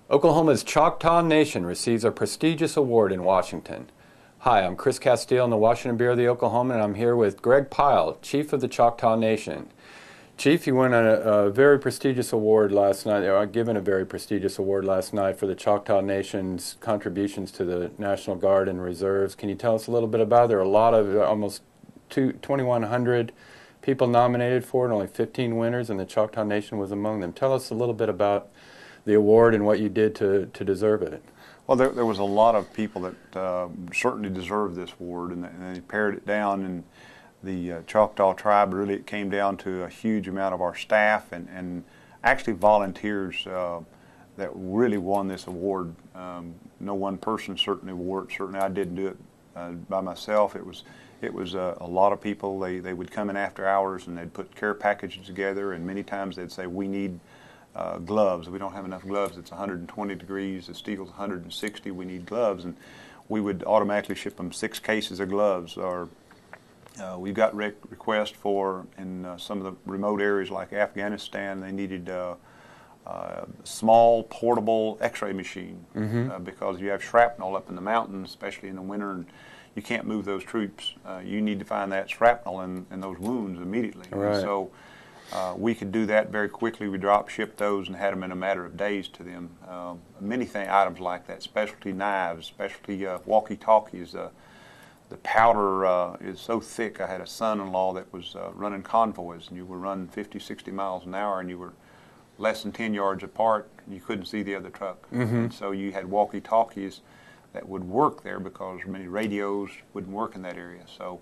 Oklahoma's Choctaw Nation receives a prestigious award in Washington. Hi, I'm Chris Casteel in the Washington Bureau of the Oklahoman, and I'm here with Greg Pyle, Chief of the Choctaw Nation. Chief, you won a very prestigious award last night, or given a very prestigious award last night for the Choctaw Nation's contributions to the National Guard and Reserves. Can you tell us a little bit about it? There are a lot of, almost 2,100 people nominated for it, only 15 winners, and the Choctaw Nation was among them. Tell us a little bit about the award and what you did to deserve it. Well, there was a lot of people that certainly deserved this award, and they pared it down. And the Choctaw tribe, really, it came down to a huge amount of our staff and actually volunteers that really won this award. No one person certainly wore it. Certainly, I didn't do it by myself. It was a lot of people. They would come in after hours and they'd put care packages together, and many times they'd say, "We need gloves. We don't have enough gloves. It's 120 degrees. The steel's 160. We need gloves." And we would automatically ship them 6 cases of gloves. Or we've got requests for, in some of the remote areas like Afghanistan, they needed a small portable x-ray machine because you have shrapnel up in the mountains, especially in the winter, and you can't move those troops. You need to find that shrapnel in those wounds immediately. Right. And so we could do that very quickly. We drop shipped those and had them in a matter of days to them. Many items like that, specialty knives, specialty walkie-talkies. The powder is so thick. I had a son-in-law that was running convoys, and you would run 50, 60 miles an hour, and you were less than 10 yards apart, and you couldn't see the other truck. And so you had walkie-talkies that would work there because many radios wouldn't work in that area. So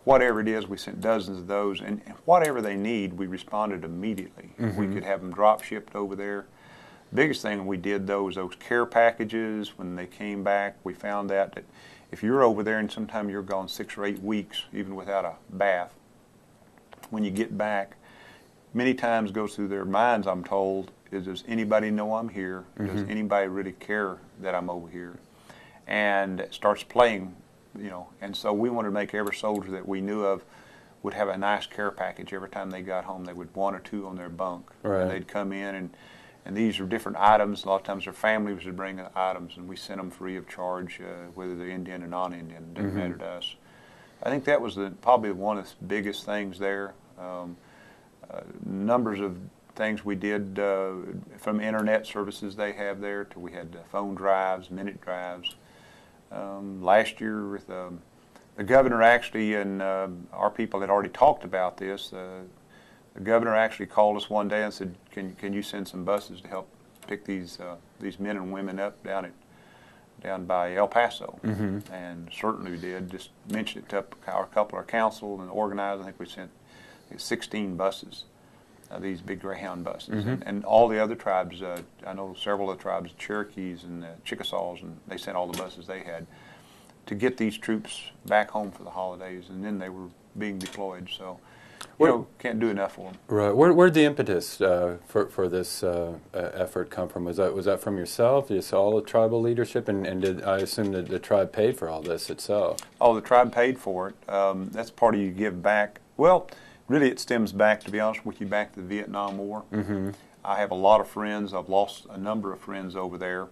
whatever it is, we sent dozens of those, and whatever they need, we responded immediately. We could have them drop shipped over there. Biggest thing we did, though, was those care packages. When they came back, we found out that if you're over there and sometime you're gone 6 or 8 weeks, even without a bath, when you get back, many times goes through their minds, I'm told, is, does anybody know I'm here? Does anybody really care that I'm over here? And it starts playing. And so we wanted to make every soldier that we knew of would have a nice care package. Every time they got home, they would 1 or 2 on their bunk. Right. And they'd come in, and these are different items. A lot of times their families would bring items, and we sent them free of charge, whether they're Indian or non-Indian. It didn't matter to us. I think that was probably one of the biggest things there. Numbers of things we did from internet services they have there to we had phone drives, minute drives. Last year with the governor actually, and our people had already talked about this, the governor actually called us one day and said, can you send some buses to help pick these men and women up down by El Paso? And certainly we did. Just mentioned it to a couple of our council and organized. I think we sent 16 buses. These big Greyhound buses, and all the other tribes. I know several of the tribes, Cherokees and Chickasaws, and they sent all the buses they had to get these troops back home for the holidays, and then they were being deployed. So, can't do enough for them. Right. Where'd the impetus for this effort come from? Was that from yourself? You saw all the tribal leadership, and did I assume that the tribe paid for all this itself? Oh, the tribe paid for it. That's part of you give back. Well, really, it stems back, to be honest with you, back to the Vietnam War. I have a lot of friends. I've lost a number of friends over there.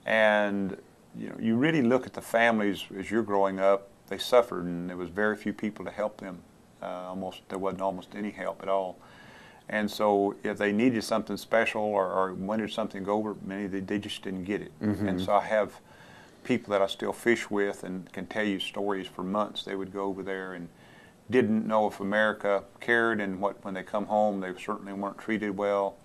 And, you really look at the families as you're growing up. They suffered, and there was very few people to help them. There wasn't almost any help at all. And so if they needed something special or wanted something over, many they just didn't get it. And so I have people that I still fish with and can tell you stories for months. They would go over there and didn't know if America cared, and when they come home, they certainly weren't treated well.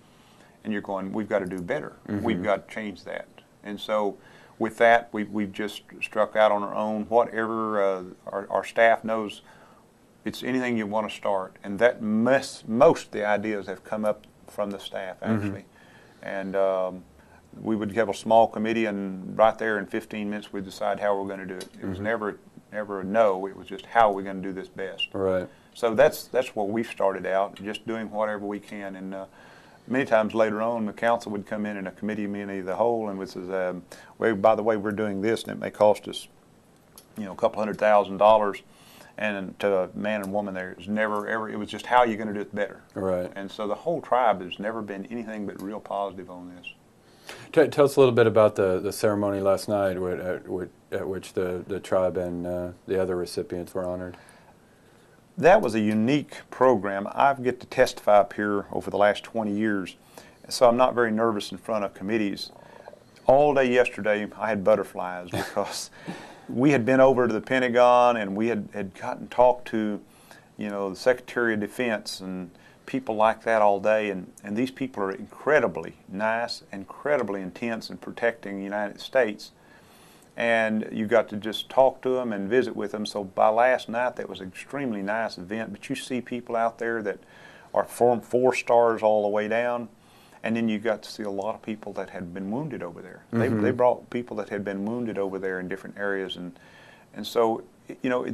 And you're going, we've got to do better. We've got to change that. And so with that, we've just struck out on our own. Whatever our staff knows, it's anything you want to start. And that most of the ideas have come up from the staff, actually. And we would have a small committee, and right there in 15 minutes, we'd decide how we're going to do it. It was never a no. It was just how are we going to do this best. Right. So that's what we've started out, just doing whatever we can. And many times later on, the council would come in a committee meeting of the whole and would say, well, by the way, we're doing this, and it may cost us, a couple $100,000. And to a man and woman there, it was never, ever, it was just how are you going to do it better. Right. And so the whole tribe has never been anything but real positive on this. Tell us a little bit about the ceremony last night at which the tribe and the other recipients were honored. That was a unique program. I get to testify up here over the last 20 years, so I'm not very nervous in front of committees. All day yesterday, I had butterflies because we had been over to the Pentagon and we had gotten talked to, the Secretary of Defense and people like that all day, and these people are incredibly nice, incredibly intense in protecting the United States. And you got to just talk to them and visit with them. So by last night, that was an extremely nice event. But you see people out there that are from 4 stars all the way down, and then you got to see a lot of people that had been wounded over there. Mm-hmm. They brought people that had been wounded over there in different areas, and so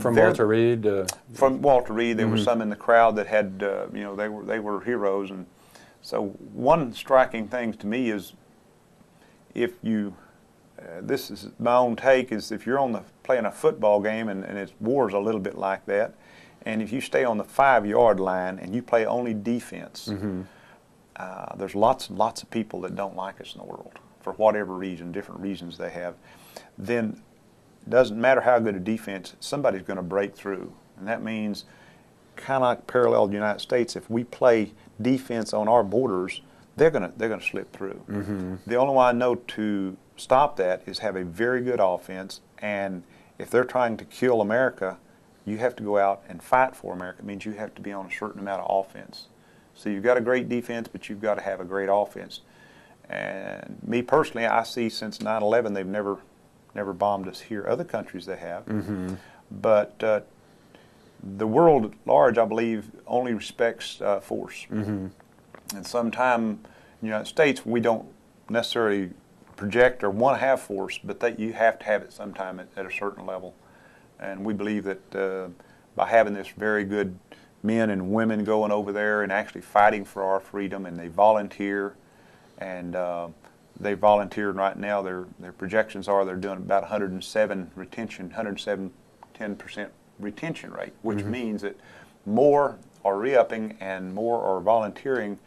from Walter Reed. From Walter Reed, there mm-hmm. were some in the crowd that had they were heroes, and so one striking thing to me is if you. This is my own take, is if you're playing a football game and it's war's a little bit like that, and if you stay on the 5-yard line and you play only defense, mm-hmm. There's lots and lots of people that don't like us in the world for whatever reason, different reasons they have. Then it doesn't matter how good a defense, somebody's going to break through, and that means kind of like parallel to the United States. If we play defense on our borders, they're going to slip through. Mm-hmm. The only way I know to stop that is have a very good offense, and if they're trying to kill America, you have to go out and fight for America. It means you have to be on a certain amount of offense. So you've got a great defense, but you've got to have a great offense. And me personally, I see since 9/11 they've never bombed us here. Other countries they have. Mm-hmm. But the world at large, I believe, only respects force. Mm-hmm. And sometime in the United States, we don't necessarily project or want to have force, but you have to have it sometime at a certain level. And we believe that by having this very good men and women going over there and actually fighting for our freedom, and they volunteer, and they volunteered right now, their projections are they're doing about 107% retention rate, which mm-hmm. means that more are re-upping and more are volunteering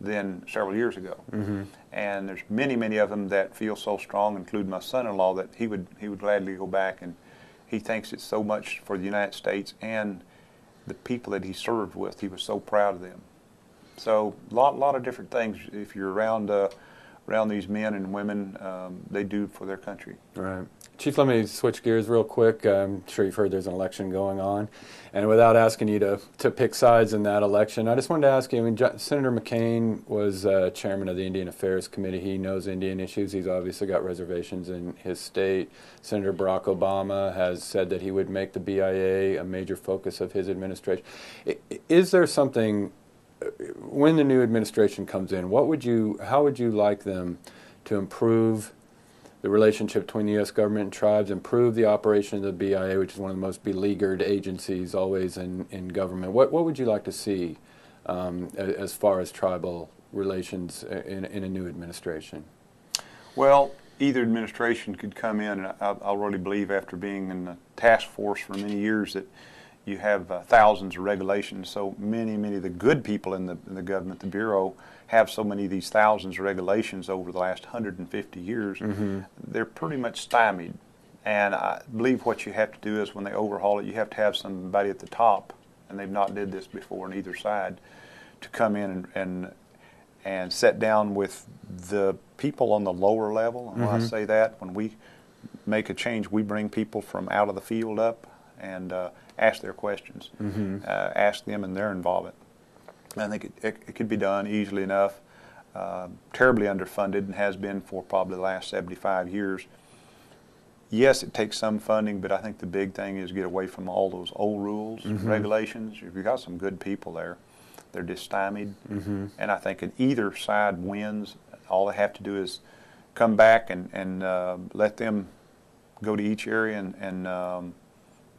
than several years ago. Mm-hmm. And there's many, many of them that feel so strong, including my son-in-law, that he would gladly go back, and he thinks it's so much for the United States and the people that he served with. He was so proud of them. So a lot of different things. If you're around these men and women, they do for their country. Right. Chief, let me switch gears real quick. I'm sure you've heard there's an election going on. And without asking you to pick sides in that election, I just wanted to ask you, Senator McCain was chairman of the Indian Affairs Committee. He knows Indian issues. He's obviously got reservations in his state. Senator Barack Obama has said that he would make the BIA a major focus of his administration. Is there something, when the new administration comes in, how would you like them to improve the relationship between the U.S. government and tribes, improve the operation of the BIA, which is one of the most beleaguered agencies always in government? What would you like to see as far as tribal relations in a new administration? Well, either administration could come in, and I really believe after being in the task force for many years that you have thousands of regulations. So many of the good people in the government, the Bureau, have so many of these thousands of regulations over the last 150 years. Mm-hmm. They're pretty much stymied. And I believe what you have to do is when they overhaul it, you have to have somebody at the top, and they've not did this before on either side, to come in and sit down with the people on the lower level. And when I say that, when we make a change, we bring people from out of the field up and ask their questions, ask them and their involvement. I think it could be done easily enough. Terribly underfunded and has been for probably the last 75 years. Yes, it takes some funding, but I think the big thing is get away from all those old rules, regulations. You've got some good people there. They're just stymied. And I think if either side wins, all they have to do is come back and let them go to each area and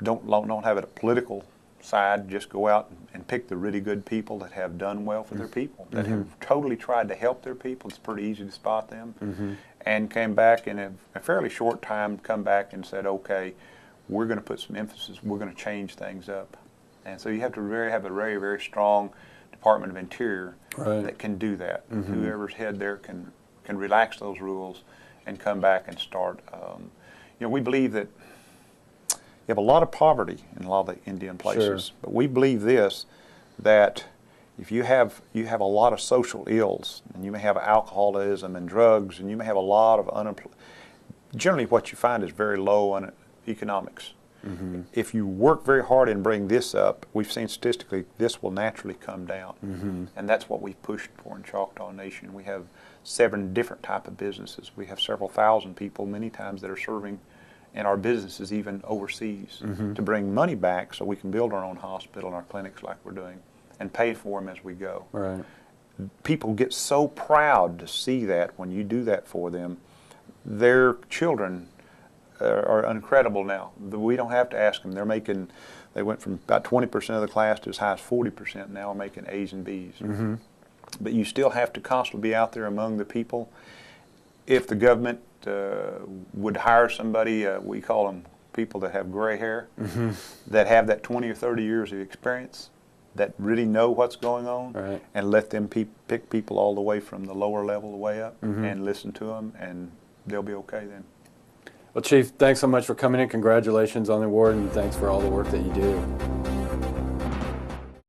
don't have it a political side. Just go out and pick the really good people that have done well for their people, that have totally tried to help their people. It's pretty easy to spot them. And came back in a fairly short time, come back and said, okay, we're going to put some emphasis, we're going to change things up. And so you have to have a very, very strong Department of Interior that can do that. Whoever's head there can can relax those rules and come back and start. We believe that you have a lot of poverty in a lot of the Indian places, Sure. but we believe this, that if you have a lot of social ills, and you may have alcoholism and drugs, and you may have a lot of unemployment. Generally, what you find is very low on economics. Mm-hmm. If you work very hard and bring this up, we've seen statistically this will naturally come down, Mm-hmm. and that's what we've pushed for in Choctaw Nation. We have 7 different type of businesses. We have several thousand people, many times, that are serving in our businesses, even overseas, Mm-hmm. to bring money back so we can build our own hospital and our clinics like we're doing, and pay for them as we go. Right. People get so proud to see that when you do that for them. Their children are incredible now. We don't have to ask them. They went from about 20% of the class to as high as 40% now are making A's and B's. Mm-hmm. But you still have to constantly be out there among the people. If the government would hire somebody, we call them people that have gray hair, Mm-hmm. that have that 20 or 30 years of experience, that really know what's going on, Right. and let them pick people all the way from the lower level the way up, Mm-hmm. and listen to them, and they'll be okay then. Well, Chief, thanks so much for coming in. Congratulations on the award, and thanks for all the work that you do.